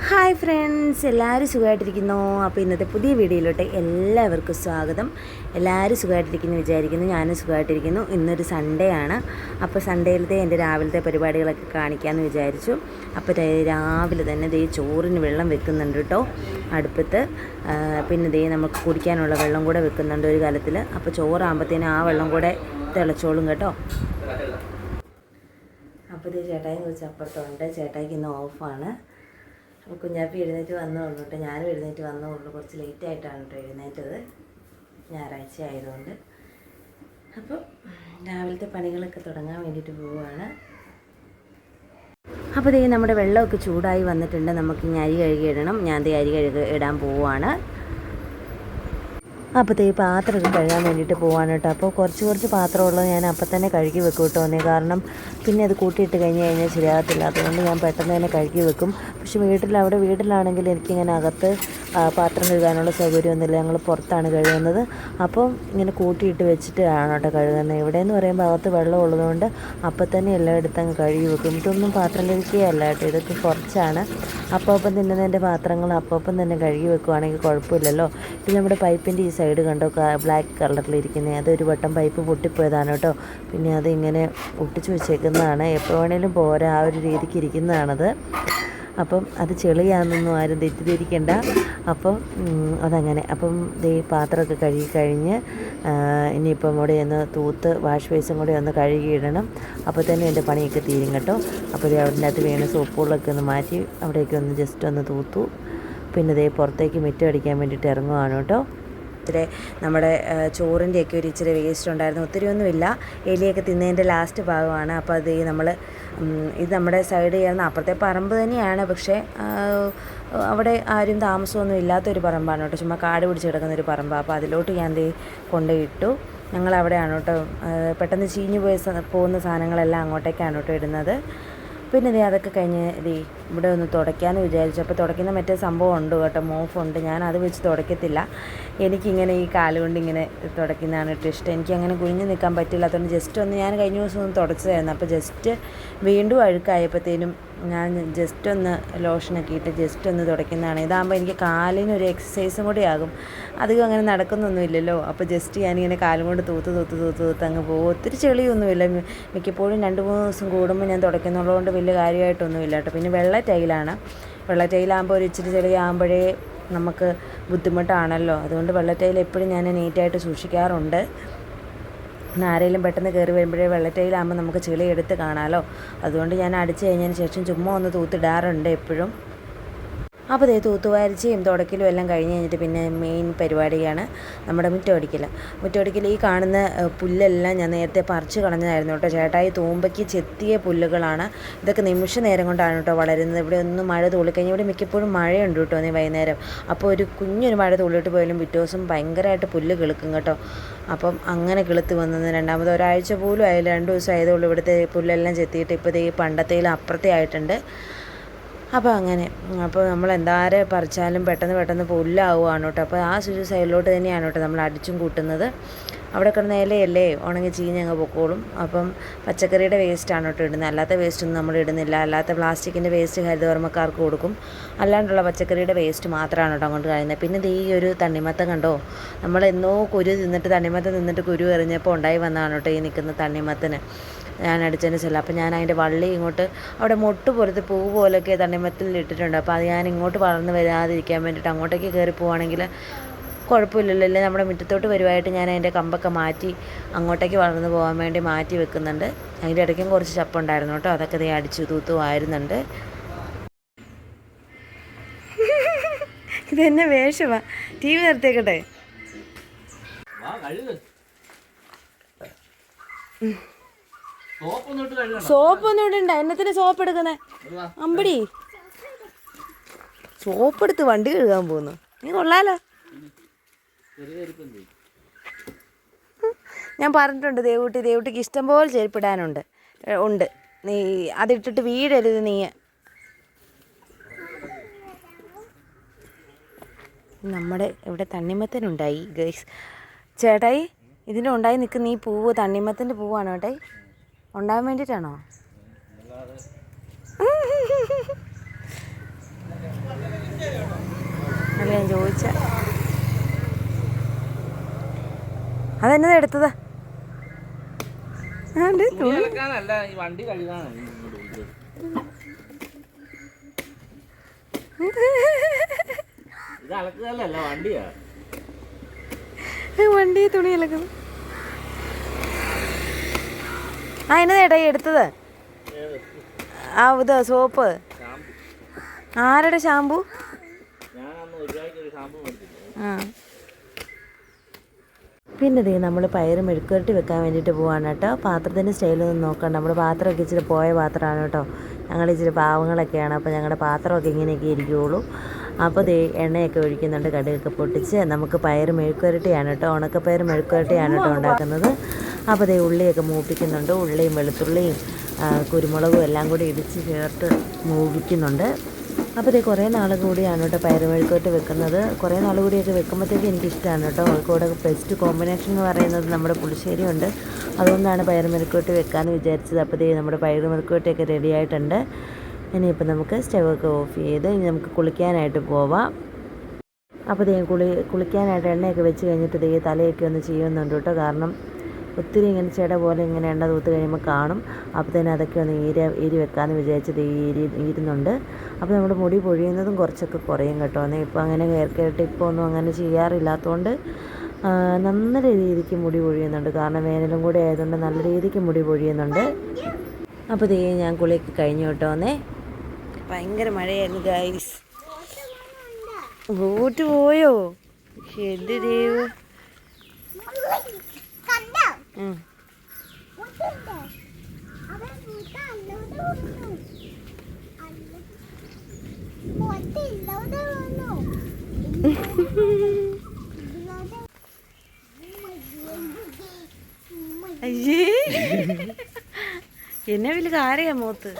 Hi friends, എല്ലാവരും സുഖമായിട്ടിരിക്കുന്നു. അപ്പോൾ ഇന്നത്തെ പുതിയ വീഡിയോയിലോട്ട് എല്ലാവർക്കും സ്വാഗതം. എല്ലാവരും സുഖമായിട്ടിരിക്കുന്നു വിചാരിക്കുന്നു. ഞാനും സുഖമായിട്ടിരിക്കുന്നു. ഇന്നൊരു സൺഡേ ആണ്. അപ്പോൾ സൺഡേയിലത്തെ എൻ്റെ രാവിലത്തെ പരിപാടികളൊക്കെ കാണിക്കാമെന്ന് വിചാരിച്ചു. അപ്പോൾ രാവിലെ തന്നെ ദേ ചോറിന് വെള്ളം വെക്കുന്നുണ്ട് കേട്ടോ അടുപ്പത്ത്. പിന്നെ ദേ നമുക്ക് കുടിക്കാനുള്ള വെള്ളം കൂടെ വെക്കുന്നുണ്ട് ഒരു കലത്തിൽ. അപ്പോൾ ചോറാകുമ്പോഴത്തേനും ആ വെള്ളം കൂടെ തിളച്ചോളും കേട്ടോ. അപ്പോൾ ഇത് ചേട്ടായി കുറിച്ച് അപ്പുറത്തുണ്ട്. ചേട്ടായിക്ക് ഇന്ന് ഓഫാണ്. അപ്പോൾ കുഞ്ഞാപ്പി എഴുന്നേറ്റ് വന്നോളൂ കേട്ടോ. ഞാനും എഴുന്നേറ്റ് വന്നോളൂ. കുറച്ച് ലേറ്റായിട്ടാണ് കേട്ടോ എഴുന്നേറ്റത്, ഞായറാഴ്ച ആയതുകൊണ്ട്. അപ്പോൾ രാവിലത്തെ പണികളൊക്കെ തുടങ്ങാൻ വേണ്ടിയിട്ട് പോവുകയാണ്. അപ്പോൾ ദേ നമ്മുടെ വെള്ളമൊക്കെ ചൂടായി വന്നിട്ടുണ്ട്. നമുക്ക് ഇനി അരി കഴുകി ഇടണം. ഞാൻ ദേ അരി കഴുകി ഇടാൻ പോവുകയാണ്. അപ്പോൾ ഈ പാത്രമൊക്കെ കഴുകാൻ വേണ്ടിയിട്ട് പോകാൻ കേട്ടോ. അപ്പോൾ കുറച്ച് പാത്രമുള്ളത് ഞാൻ അപ്പം തന്നെ കഴുകി വെക്കും കേട്ടോ. കാരണം പിന്നെ അത് കൂട്ടിയിട്ട് കഴിഞ്ഞാൽ ശരിയാകത്തില്ല. അതുകൊണ്ട് ഞാൻ പെട്ടെന്ന് തന്നെ കഴുകി വെക്കും. പക്ഷേ വീട്ടിലാണെങ്കിൽ എനിക്കിങ്ങനെ അകത്ത് പാത്രം കഴുകാനുള്ള സൗകര്യമൊന്നുമില്ല. ഞങ്ങൾ പുറത്താണ് കഴുകുന്നത്. അപ്പോൾ ഇങ്ങനെ കൂട്ടിയിട്ട് വെച്ചിട്ട് ആണ് കേട്ടോ കഴുകുന്നത്. ഇവിടെയെന്ന് പറയുമ്പോൾ അകത്ത് വെള്ളം ഉള്ളതുകൊണ്ട് അപ്പം തന്നെ എല്ലായിടത്തും അങ്ങ് കഴുകി വെക്കും. ഇതൊന്നും പാത്രം കഴുകിയല്ല കേട്ടോ, ഇതൊക്കെ കുറച്ചാണ്. അപ്പം തിന്നുന്നതിൻ്റെ പാത്രങ്ങൾ അപ്പം തന്നെ കഴുകി വെക്കുവാണെങ്കിൽ കുഴപ്പമില്ലല്ലോ. ഇത് നമ്മുടെ പൈപ്പിൻ്റെ ഈ സൈഡ് കണ്ടോ ബ്ലാക്ക് കളറിലിരിക്കുന്നത്, അതൊരു വട്ടം പൈപ്പ് പൊട്ടിപ്പോയതാണ് കേട്ടോ. പിന്നെ അതിങ്ങനെ ഒട്ടിച്ച് വെച്ചേക്കുന്നതാണ്. എപ്പോൾ വേണേലും പോരാ, ആ ഒരു രീതിക്ക് ഇരിക്കുന്നതാണത്. അപ്പം അത് ചെളിയാണെന്നൊന്നും ആരും തെറ്റിദ്ധരിക്കണ്ട. അപ്പം അതങ്ങനെ. അപ്പം ഈ പാത്രമൊക്കെ കഴുകി കഴിഞ്ഞ് ഇനിയിപ്പം ഇവിടെ ഒന്ന് തൂത്ത് വാഷ് ബേസും കൂടെ ഒന്ന് കഴുകിയിടണം. അപ്പോൾ തന്നെ എൻ്റെ പണിയൊക്കെ തീരും കേട്ടോ. അപ്പോൾ അവിടെ അകത്ത് വീണ് സോപ്പുകളൊക്കെ ഒന്ന് മാറ്റി അവിടേക്ക് ഒന്ന് ജസ്റ്റ് ഒന്ന് തൂത്തു. പിന്നെ ഇതേ പുറത്തേക്ക് മുറ്റം അടിക്കാൻ വേണ്ടിയിട്ട് ഇറങ്ങുവാണ് കേട്ടോ. ഇത്തിരി നമ്മുടെ ചോറിൻ്റെയൊക്കെ ഒരു ഇച്ചിരി വേസ്റ്റ് ഉണ്ടായിരുന്നു. ഒത്തിരിയൊന്നുമില്ല, എലിയൊക്കെ തിന്നതിൻ്റെ ലാസ്റ്റ് ഭാഗമാണ്. അപ്പോൾ അത് ഇത് നമ്മുടെ സൈഡ് ചെയ്യുന്ന അപ്പുറത്തെ പറമ്പ് തന്നെയാണ്. പക്ഷേ അവിടെ ആരും താമസമൊന്നും ഇല്ലാത്തൊരു പറമ്പാണ് കേട്ടോ. ചുമ്മാ കാട് പിടിച്ച് കിടക്കുന്നൊരു പറമ്പാണ്. അപ്പോൾ അതിലോട്ട് ഞാൻ കൊണ്ടുപോയിട്ടു. ഞങ്ങളവിടെയാണ് കേട്ടോ പെട്ടെന്ന് ചീഞ്ഞു പോകുന്ന സാധനങ്ങളെല്ലാം അങ്ങോട്ടേക്കാണ് കേട്ടോ ഇടുന്നത്. പിന്നെ അതൊക്കെ കഴിഞ്ഞ് ഇവിടെ ഒന്ന് തുടയ്ക്കാമെന്ന് വിചാരിച്ചു. അപ്പോൾ തുടയ്ക്കുന്ന മറ്റേ സംഭവം ഉണ്ട് കേട്ടോ, മോഫുണ്ട്. ഞാൻ അത് വെച്ച് തുടയ്ക്കത്തില്ല. എനിക്കിങ്ങനെ ഈ കാലുകൊണ്ട് ഇങ്ങനെ തുടയ്ക്കുന്നതാണ് കേട്ടോ ഇഷ്ടം. എനിക്കങ്ങനെ കുനിഞ്ഞ് നിൽക്കാൻ പറ്റില്ലാത്തതുകൊണ്ട് ജസ്റ്റ് ഒന്ന് ഞാൻ കഴിഞ്ഞ ദിവസം ഒന്ന് തുടച്ചതായിരുന്നു. അപ്പോൾ ജസ്റ്റ് വീണ്ടും അഴുക്കായപ്പോഴത്തേനും ഞാൻ ജസ്റ്റ് ഒന്ന് ലോഷനൊക്കെ ഇട്ട് ജസ്റ്റ് ഒന്ന് തുടയ്ക്കുന്നതാണ്. ഇതാകുമ്പോൾ എനിക്ക് കാലിനൊരു എക്സസൈസും കൂടി ആകും. അധികം അങ്ങനെ നടക്കുന്നൊന്നുമില്ലല്ലോ. അപ്പോൾ ജസ്റ്റ് ഞാനിങ്ങനെ കാലും കൊണ്ട് തൂത്ത് അങ്ങ് പോകും. ഒത്തിരി ചെളിയൊന്നുമില്ല. മിക്കപ്പോഴും 2-3 ദിവസം കൂടുമ്പോൾ ഞാൻ തുടയ്ക്കുന്നുള്ളതുകൊണ്ട് വലിയ കാര്യമായിട്ടൊന്നുമില്ല കേട്ടോ. പിന്നെ വെള്ള ടൈലാകുമ്പോൾ ഒരു ഇച്ചിരി ചെളിയാകുമ്പോഴേ നമുക്ക് ബുദ്ധിമുട്ടാണല്ലോ. അതുകൊണ്ട് വെള്ള ടൈൽ എപ്പോഴും ഞാൻ നീറ്റായിട്ട് സൂക്ഷിക്കാറുണ്ട്. പിന്നെ ആരെങ്കിലും പെട്ടെന്ന് കയറി വരുമ്പോഴേ വെള്ള ടൈലാകുമ്പോൾ നമുക്ക് ചെളി എടുത്ത് കാണാമല്ലോ. അതുകൊണ്ട് ഞാൻ അടിച്ച് കഴിഞ്ഞതിന് ശേഷം ചുമ്മാ ഒന്ന് തൂത്തിടാറുണ്ട് എപ്പോഴും. അപ്പോൾ തൂത്തുവാരിച്ചയും തുടക്കലും എല്ലാം കഴിഞ്ഞ് കഴിഞ്ഞിട്ട് പിന്നെ മെയിൻ പരിപാടിയാണ് നമ്മുടെ മുറ്റമടിക്കൽ. ഈ കാണുന്ന പുല്ലെല്ലാം ഞാൻ നേരത്തെ പറിച്ച് കളഞ്ഞതായിരുന്നു കേട്ടോ. ചേട്ടായി തൂമ്പയ്ക്ക് ചെത്തിയ പുല്ലുകളാണ്. ഇതൊക്കെ നിമിഷ നേരം കൊണ്ടാണ് കേട്ടോ വളരുന്നത്. ഇവിടെ ഒന്ന് മഴ തുള്ളിക്കഴിഞ്ഞാൽ ഇവിടെ മിക്കപ്പോഴും മഴയുണ്ട് കേട്ടോ വൈകുന്നേരം. അപ്പോൾ ഒരു കുഞ്ഞൊരു മഴ തുള്ളിയിട്ട് പോയാലും പിറ്റേ ദിവസം ഭയങ്കരമായിട്ട് പുല്ല് കിളുക്കും കേട്ടോ. അപ്പം അങ്ങനെ കിളുത്ത് വന്നത് രണ്ടാമത് ഒരാഴ്ച പോലും ആയില്ല, 2 ദിവസം ആയതുള്ളൂ ഇവിടുത്തെ പുല്ലെല്ലാം ചെത്തിയിട്ട്. ഇപ്പോൾ ഈ പണ്ടത്തേലും അപ്പുറത്തെ ആയിട്ടുണ്ട്. അപ്പോൾ അങ്ങനെ അപ്പോൾ നമ്മൾ എന്താരെ പറിച്ചാലും പെട്ടെന്ന് പുല്ലാവുകയാണ് കേട്ടോ. അപ്പോൾ ആ സൈഡിലോട്ട് തന്നെയാണ് കേട്ടോ നമ്മൾ അടിച്ചും കൂട്ടുന്നത്. അവിടെ കിടന്ന ഇലയല്ലേ ഉണങ്ങി ചീഞ്ഞങ്ങ് പൊക്കോളും. അപ്പം പച്ചക്കറിയുടെ വേസ്റ്റാണ് കേട്ടോ ഇടുന്നത്. അല്ലാത്ത വേസ്റ്റൊന്നും നമ്മൾ ഇടുന്നില്ല. അല്ലാത്ത പ്ലാസ്റ്റിക്കിൻ്റെ വേസ്റ്റ് ഹരിതകർമ്മക്കാർക്ക് കൊടുക്കും. അല്ലാണ്ടുള്ള പച്ചക്കറിയുടെ വേസ്റ്റ് മാത്രമാണ് കേട്ടോ അങ്ങോട്ട് കഴിയുന്നത്. പിന്നെ ഈ ഒരു തണ്ണിമത്തം കണ്ടോ, നമ്മൾ എന്നോ തണ്ണിമത്തം തിന്നിട്ട് കുരു എറിഞ്ഞപ്പോൾ ഉണ്ടായി വന്നതാണ് കേട്ടോ ഈ നിൽക്കുന്ന തണ്ണിമത്തന്. ഞാൻ അടിച്ചതിന് ശേഷം അപ്പോൾ ഞാൻ അതിൻ്റെ വള്ളി ഇങ്ങോട്ട് അവിടെ മൊട്ട് പോലത്തെ പൂ പോലൊക്കെ തണ്ണിമത്തലിൽ ഇട്ടിട്ടുണ്ട്. അപ്പോൾ അത് ഞാൻ ഇങ്ങോട്ട് വളർന്ന് വരാതിരിക്കാൻ വേണ്ടിയിട്ട് അങ്ങോട്ടേക്ക് കയറി പോവുകയാണെങ്കിൽ കുഴപ്പമില്ലല്ലോ. അല്ലേ നമ്മുടെ മുറ്റത്തോട്ട് വരുവായിട്ട് ഞാൻ അതിൻ്റെ കമ്പൊക്കെ മാറ്റി അങ്ങോട്ടേക്ക് വളർന്ന് പോകാൻ വേണ്ടി മാറ്റി വെക്കുന്നുണ്ട്. അതിൻ്റെ ഇടയ്ക്കും കുറച്ച് ചപ്പുണ്ടായിരുന്നു കേട്ടോ. അതൊക്കെ അടിച്ചു തൂത്തുമായിരുന്നുണ്ട്. ഇതെന്നെ വേഷമാണ്. TV നിർത്തിയേക്കട്ടെ. സോപ്പൊന്നും ഇടണ്ട. എന്നത്തിന് സോപ്പ് എടുക്കുന്നേ? അമ്പടി സോപ്പ് എടുത്ത് വണ്ടി കഴുകാൻ പോകുന്നു. നീ കൊള്ളാലോ. ഞാൻ പറഞ്ഞിട്ടുണ്ട് ദേവൂട്ടിക്ക് ഇഷ്ടംപോലെ ചെരുപ്പിടാനുണ്ട് ഉണ്ട്. നീ അതിട്ടിട്ട് വീടരുത് നീ. നമ്മുടെ ഇവിടെ തണ്ണിമത്തനുണ്ടായി ഗൈസ്. ചേട്ടായി ഇതിൻ്റെ ഉണ്ടായി നിൽക്കുന്ന ഈ പൂവ് തണ്ണിമത്തൻ്റെ പൂവാണ് ചേട്ടായി. ഉണ്ടാകാൻ വേണ്ടിയിട്ടാണോ? അല്ല ഞാൻ ചോദിച്ച അതെന്നതാ എടുത്തതാ? വണ്ടി കഴുകാനാണ്. ഇത് അലക്കുകല്ല, വണ്ടിയാ. വണ്ടി തുണി അലക്കുന്നു. ആ എന്നതാ ഏട്ടാ എടുത്തത്? ആ ഇത് സോപ്പ്. ആരുടെ ഷാമ്പു? ആ പിന്നെ ദേ നമ്മൾ പയറ് മെഴുക്കുവരട്ടി വെക്കാൻ വേണ്ടിയിട്ട് പോവാണ് കേട്ടോ. പാത്രത്തിൻ്റെ സ്റ്റൈലൊന്നും നോക്കണ്ട, നമ്മുടെ പാത്രമൊക്കെ ഇച്ചിരി പോയ പാത്രമാണ് കേട്ടോ. ഞങ്ങൾ ഇച്ചിരി പാവങ്ങളൊക്കെയാണ്, അപ്പോൾ ഞങ്ങളുടെ പാത്രമൊക്കെ ഇങ്ങനെയൊക്കെ ഇരിക്കുകയുള്ളൂ. അപ്പോൾ ദേ എണ്ണയൊക്കെ ഒഴിക്കുന്നുണ്ട്, കടുകൊക്കെ പൊട്ടിച്ച്. നമുക്ക് പയറ് മെഴുക്കുവരട്ടിയാണ് കേട്ടോ, ഉണക്കപ്പയർ മെഴുക്കുവരട്ടിയാണ് കേട്ടോ ഉണ്ടാക്കുന്നത്. അപ്പോൾ ദേ ഉള്ളിയൊക്കെ മൂപ്പിക്കുന്നുണ്ട്. ഉള്ളിയും വെളുത്തുള്ളിയും കുരുമുളകും എല്ലാം കൂടി ഇടിച്ച് ചേർത്ത് മൂപ്പിക്കുന്നുണ്ട്. അപ്പോൾ ഇത് കുറേ നാൾ കൂടിയാണ് കേട്ടോ പയറ് മെഴുക്കുവരട്ടി വെക്കുന്നത്. കുറേ നാൾ കൂടിയൊക്കെ വെക്കുമ്പോഴത്തേക്ക് എനിക്കിഷ്ടമാണ് കേട്ടോ. കൂടെ ബെസ്റ്റ് കോമ്പിനേഷൻ എന്ന് പറയുന്നത് നമ്മുടെ പുളിശ്ശേരി ഉണ്ട്. അതുകൊണ്ടാണ് പയറ് മെഴുക്കുവരട്ടി വെക്കാമെന്ന് വിചാരിച്ചത്. അപ്പോൾ ഇത് നമ്മുടെ പയറ് മെഴുക്കുവരട്ടിയൊക്കെ റെഡി ആയിട്ടുണ്ട്. ഇനിയിപ്പോൾ നമുക്ക് സ്റ്റവൊക്കെ ഓഫ് ചെയ്ത് ഇനി നമുക്ക് കുളിക്കാനായിട്ട് പോവാം. അപ്പോൾ ഇത് കുളിക്കാനായിട്ട് എണ്ണയൊക്കെ വെച്ച് കഴിഞ്ഞിട്ട് ഇത് തലയൊക്കെ ഒന്ന് ചെയ്യുന്നുണ്ട് കേട്ടോ. കാരണം ഒത്തിരി ഇങ്ങനെ ചെട പോലെ ഇങ്ങനെ എണ്ണ തൂത്ത് കഴിയുമ്പോൾ കാണും. അപ്പോൾ തന്നെ അതൊക്കെ ഒന്ന് ഈരി വെക്കാമെന്ന് വിചാരിച്ചത് ഈരുന്നുണ്ട്. അപ്പോൾ നമ്മുടെ മുടി പൊഴിയുന്നതും കുറച്ചൊക്കെ കുറയും കേട്ടോ. ഇപ്പോൾ അങ്ങനെ ഹെയർ കെയർ ടിപ്പ് ഒന്നും അങ്ങനെ ചെയ്യാറില്ലാത്തതുകൊണ്ട് നല്ല രീതിക്ക് മുടി പൊഴിയുന്നുണ്ട്. കാരണം വേനലും കൂടി ആയതുകൊണ്ട് നല്ല രീതിക്ക് മുടി പൊഴിയുന്നുണ്ട്. അപ്പോൾ ദേ ഞാൻ കുളിയൊക്കെ കഴിഞ്ഞു കേട്ടോ. ഭയങ്കര മഴയായിരുന്നു ഗൈസ്. ബോട്ട് പോയോ? എന്ത് ദൈവം. അയ്യേ എന്നെ വലിയ കാര്യാ മോത്ത്.